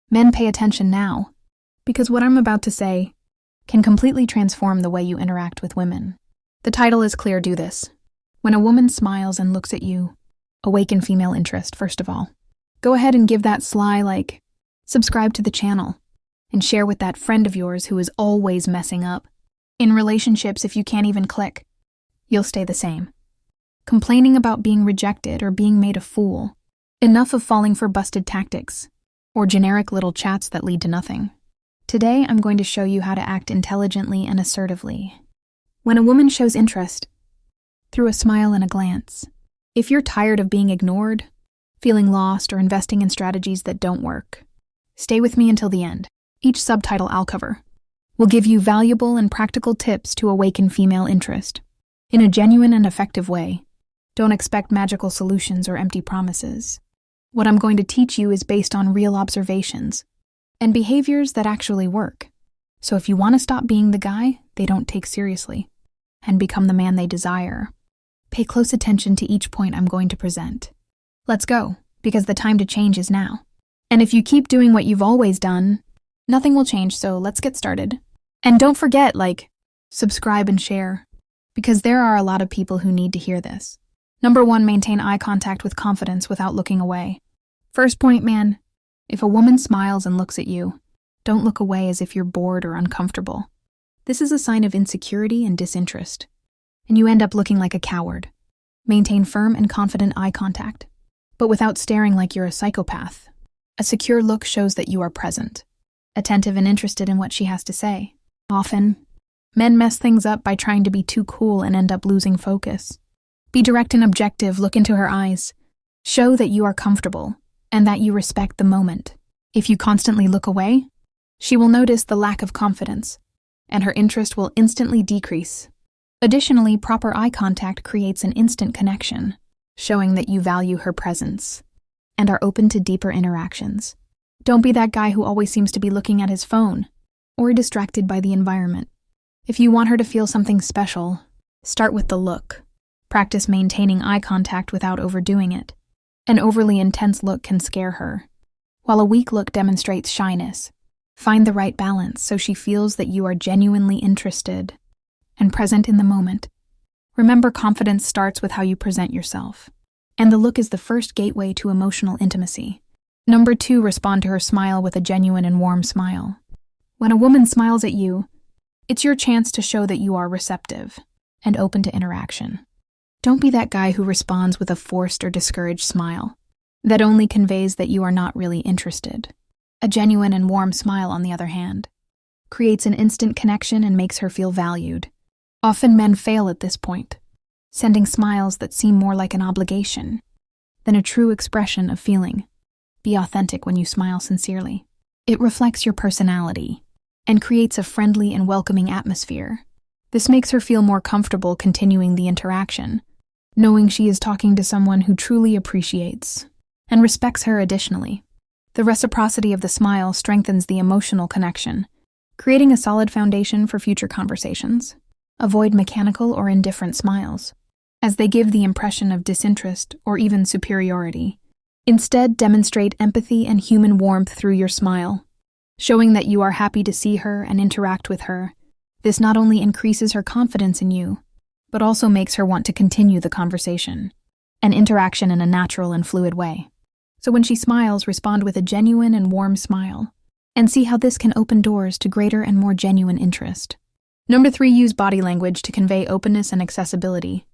Men, pay attention now, because what I'm about to say can completely transform the way you interact with women. The title is clear: do this. When a woman smiles and looks at you, awaken female interest, first of all. Go ahead and give that sly like, subscribe to the channel, and share with that friend of yours who is always messing up. In relationships, if you can't even click, you'll stay the same. Complaining about being rejected or being made a fool. Enough of falling for busted tactics or generic little chats that lead to nothing. Today, I'm going to show you how to act intelligently and assertively. When a woman shows interest, through a smile and a glance. If you're tired of being ignored, feeling lost, or investing in strategies that don't work, stay with me until the end. Each subtitle I'll cover will give you valuable and practical tips to awaken female interest in a genuine and effective way. Don't expect magical solutions or empty promises. What I'm going to teach you is based on real observations and behaviors that actually work. So if you want to stop being the guy they don't take seriously and become the man they desire, pay close attention to each point I'm going to present. Let's go, because the time to change is now. And if you keep doing what you've always done, nothing will change, so let's get started. And don't forget, subscribe and share, because there are a lot of people who need to hear this. Number 1, maintain eye contact with confidence without looking away. First point, man, if a woman smiles and looks at you, don't look away as if you're bored or uncomfortable. This is a sign of insecurity and disinterest, and you end up looking like a coward. Maintain firm and confident eye contact, but without staring like you're a psychopath. A secure look shows that you are present, attentive and interested in what she has to say. Often, men mess things up by trying to be too cool and end up losing focus. Be direct and objective, look into her eyes. Show that you are comfortable and that you respect the moment. If you constantly look away, she will notice the lack of confidence, and her interest will instantly decrease. Additionally, proper eye contact creates an instant connection, showing that you value her presence and are open to deeper interactions. Don't be that guy who always seems to be looking at his phone or distracted by the environment. If you want her to feel something special, start with the look. Practice maintaining eye contact without overdoing it. An overly intense look can scare her, while a weak look demonstrates shyness. Find the right balance so she feels that you are genuinely interested and present in the moment. Remember, confidence starts with how you present yourself, and the look is the first gateway to emotional intimacy. Number 2, respond to her smile with a genuine and warm smile. When a woman smiles at you, it's your chance to show that you are receptive and open to interaction. Don't be that guy who responds with a forced or discouraged smile that only conveys that you are not really interested. A genuine and warm smile, on the other hand, creates an instant connection and makes her feel valued. Often men fail at this point, sending smiles that seem more like an obligation than a true expression of feeling. Be authentic when you smile sincerely. It reflects your personality and creates a friendly and welcoming atmosphere. This makes her feel more comfortable continuing the interaction, knowing she is talking to someone who truly appreciates and respects her. Additionally, the reciprocity of the smile strengthens the emotional connection, creating a solid foundation for future conversations. Avoid mechanical or indifferent smiles, as they give the impression of disinterest or even superiority. Instead, demonstrate empathy and human warmth through your smile, showing that you are happy to see her and interact with her. This not only increases her confidence in you, but also makes her want to continue the conversation and interaction in a natural and fluid way. So when she smiles, respond with a genuine and warm smile, and see how this can open doors to greater and more genuine interest. Number 3, use body language to convey openness and accessibility.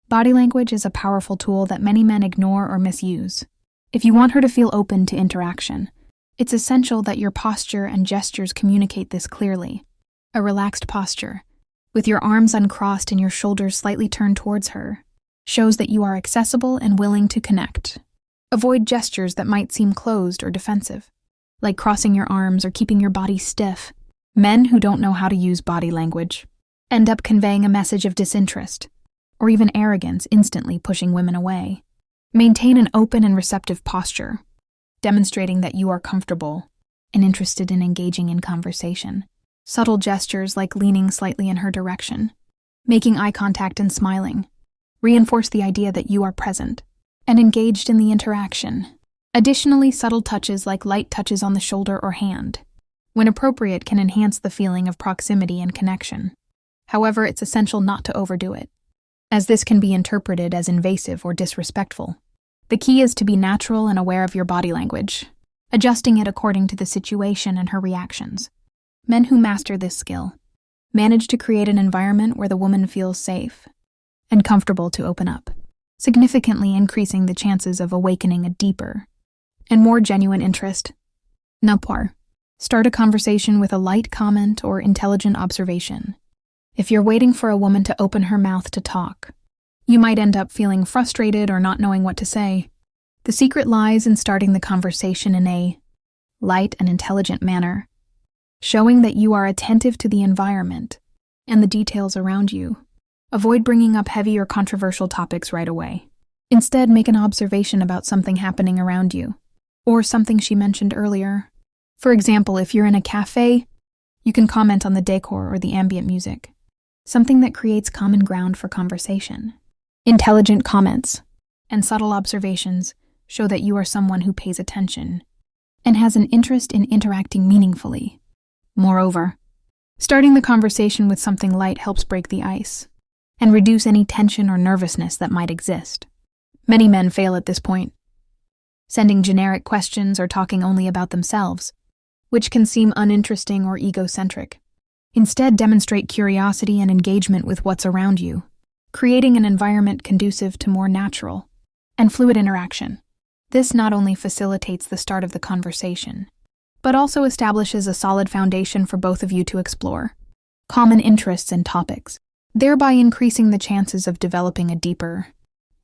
Body language is a powerful tool that many men ignore or misuse. If you want her to feel open to interaction, it's essential that your posture and gestures communicate this clearly. A relaxed posture, with your arms uncrossed and your shoulders slightly turned towards her, shows that you are accessible and willing to connect. Avoid gestures that might seem closed or defensive, like crossing your arms or keeping your body stiff. Men who don't know how to use body language end up conveying a message of disinterest or even arrogance, instantly pushing women away. Maintain an open and receptive posture, demonstrating that you are comfortable and interested in engaging in conversation. Subtle gestures like leaning slightly in her direction, making eye contact and smiling, reinforce the idea that you are present and engaged in the interaction. Additionally, subtle touches like light touches on the shoulder or hand, when appropriate, can enhance the feeling of proximity and connection. However, it's essential not to overdo it, as this can be interpreted as invasive or disrespectful. The key is to be natural and aware of your body language, adjusting it according to the situation and her reactions. Men who master this skill manage to create an environment where the woman feels safe and comfortable to open up, significantly increasing the chances of awakening a deeper and more genuine interest. Number 4. Start a conversation with a light comment or intelligent observation. If you're waiting for a woman to open her mouth to talk, you might end up feeling frustrated or not knowing what to say. The secret lies in starting the conversation in a light and intelligent manner, showing that you are attentive to the environment and the details around you. Avoid bringing up heavy or controversial topics right away. Instead, make an observation about something happening around you, or something she mentioned earlier. For example, if you're in a cafe, you can comment on the decor or the ambient music, something that creates common ground for conversation. Intelligent comments and subtle observations show that you are someone who pays attention and has an interest in interacting meaningfully. Moreover, starting the conversation with something light helps break the ice and reduce any tension or nervousness that might exist. Many men fail at this point, sending generic questions or talking only about themselves, which can seem uninteresting or egocentric. Instead, demonstrate curiosity and engagement with what's around you, creating an environment conducive to more natural and fluid interaction. This not only facilitates the start of the conversation, but also establishes a solid foundation for both of you to explore common interests and topics, thereby increasing the chances of developing a deeper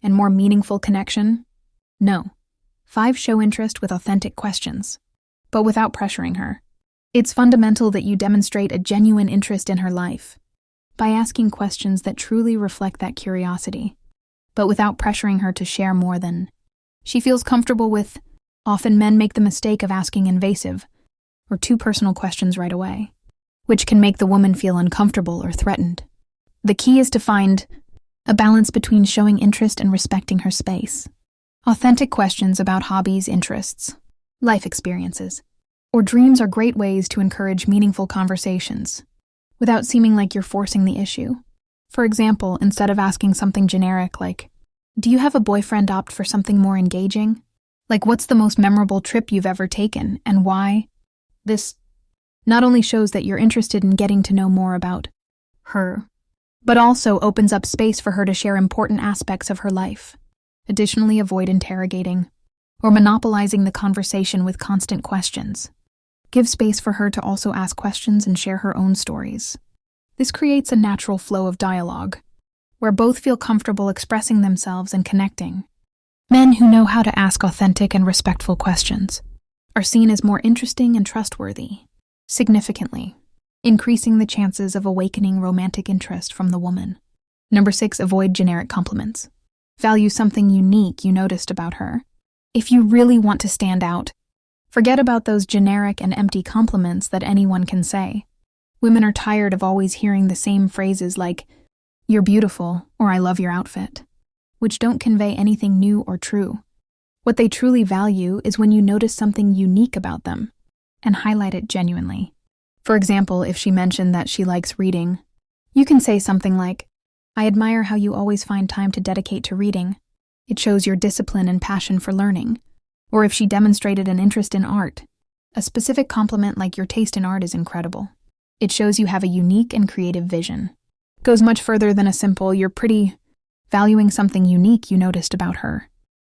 and more meaningful connection. No. 5. Show interest with authentic questions, but without pressuring her. It's fundamental that you demonstrate a genuine interest in her life by asking questions that truly reflect that curiosity, but without pressuring her to share more than she feels comfortable with. Often men make the mistake of asking invasive or too personal questions right away, which can make the woman feel uncomfortable or threatened. The key is to find a balance between showing interest and respecting her space. Authentic questions about hobbies, interests, life experiences, or dreams are great ways to encourage meaningful conversations without seeming like you're forcing the issue. For example, instead of asking something generic like, "Do you have a boyfriend?" opt for something more engaging, like, "What's the most memorable trip you've ever taken and why?" This not only shows that you're interested in getting to know more about her, but also opens up space for her to share important aspects of her life. Additionally, avoid interrogating or monopolizing the conversation with constant questions. Give space for her to also ask questions and share her own stories. This creates a natural flow of dialogue, where both feel comfortable expressing themselves and connecting. Men who know how to ask authentic and respectful questions are seen as more interesting and trustworthy, significantly increasing the chances of awakening romantic interest from the woman. Number 6. Avoid generic compliments. Value something unique you noticed about her. If you really want to stand out, forget about those generic and empty compliments that anyone can say. Women are tired of always hearing the same phrases like, "You're beautiful," or "I love your outfit," which don't convey anything new or true. What they truly value is when you notice something unique about them and highlight it genuinely. For example, if she mentioned that she likes reading, you can say something like, "I admire how you always find time to dedicate to reading. It shows your discipline and passion for learning." Or if she demonstrated an interest in art, a specific compliment like, "Your taste in art is incredible." It shows you have a unique and creative vision. Goes much further than a simple, "You're pretty." Valuing something unique you noticed about her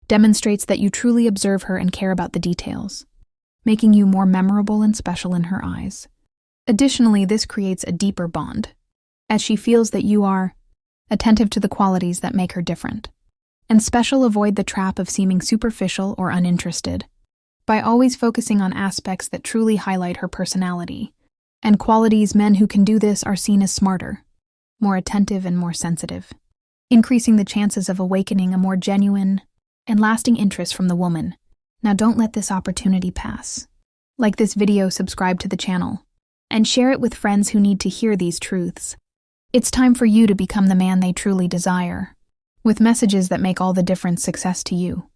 demonstrates that you truly observe her and care about the details, making you more memorable and special in her eyes. Additionally, this creates a deeper bond, as she feels that you are attentive to the qualities that make her different and special. Avoid the trap of seeming superficial or uninterested by always focusing on aspects that truly highlight her personality and qualities. Men who can do this are seen as smarter, more attentive, and more sensitive, increasing the chances of awakening a more genuine and lasting interest from the woman. Now, don't let this opportunity pass. Like this video, subscribe to the channel, and share it with friends who need to hear these truths. It's time for you to become the man they truly desire, with messages that make all the difference. Success to you.